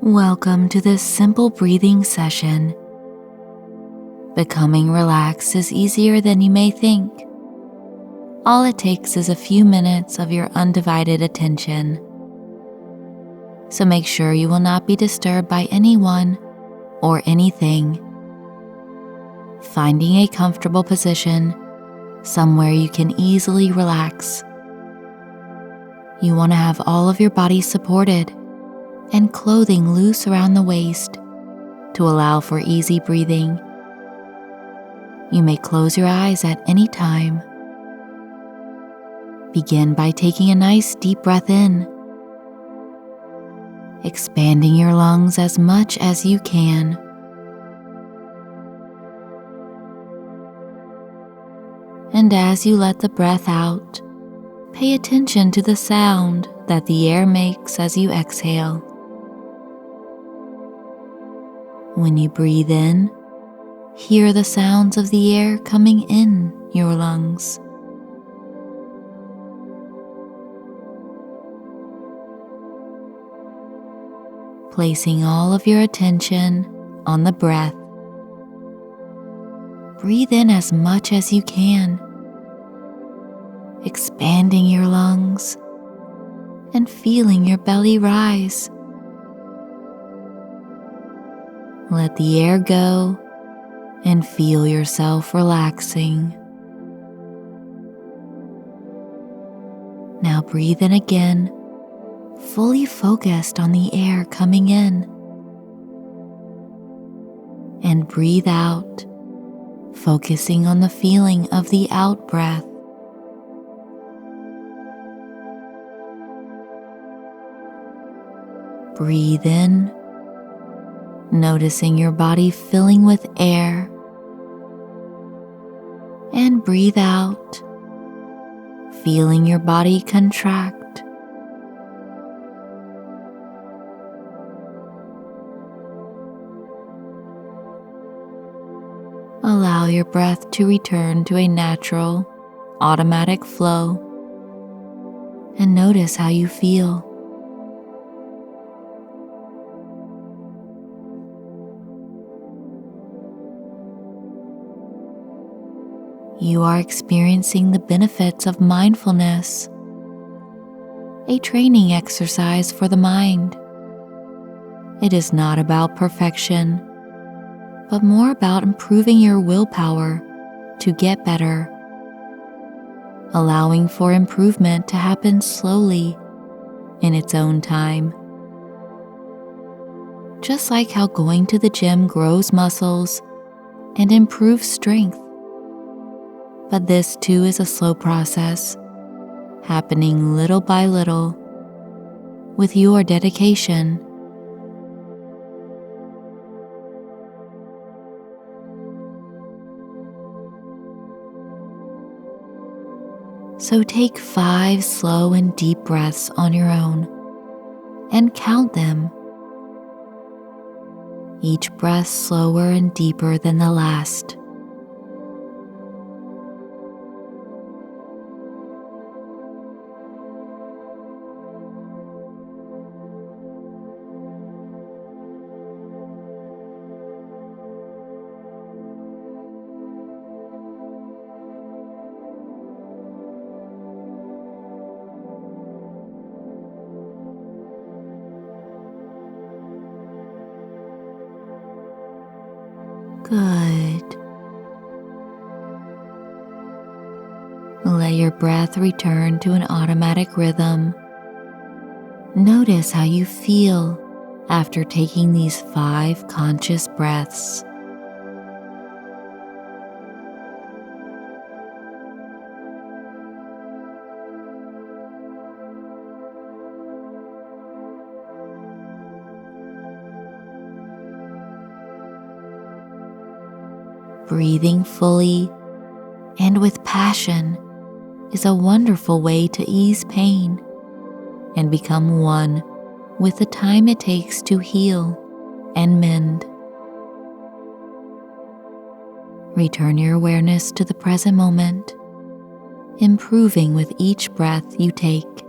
Welcome to this simple breathing session. Becoming relaxed is easier than you may think. All it takes is a few minutes of your undivided attention. So make sure you will not be disturbed by anyone or anything. Finding a comfortable position, somewhere you can easily relax. You want to have all of your body supported and clothing loose around the waist to allow for easy breathing. You may close your eyes at any time. Begin by taking a nice deep breath in, expanding your lungs as much as you can. And as you let the breath out, pay attention to the sound that the air makes as you exhale. When you breathe in, hear the sounds of the air coming in your lungs. Placing all of your attention on the breath, breathe in as much as you can, expanding your lungs and feeling your belly rise. Let the air go and feel yourself relaxing. Now breathe in again, fully focused on the air coming in. And breathe out, focusing on the feeling of the out breath. Breathe in, noticing your body filling with air. And breathe out, feeling your body contract. Allow your breath to return to a natural, automatic flow, and notice how you feel. You are experiencing the benefits of mindfulness, a training exercise for the mind. It is not about perfection, but more about improving your willpower to get better, allowing for improvement to happen slowly in its own time. Just like how going to the gym grows muscles and improves strength. But this too is a slow process, happening little by little with your dedication. So take 5 slow and deep breaths on your own and count them. Each breath slower and deeper than the last. Good. Let your breath return to an automatic rhythm. Notice how you feel after taking these 5 conscious breaths. Breathing fully and with passion is a wonderful way to ease pain and become one with the time it takes to heal and mend. Return your awareness to the present moment, improving with each breath you take.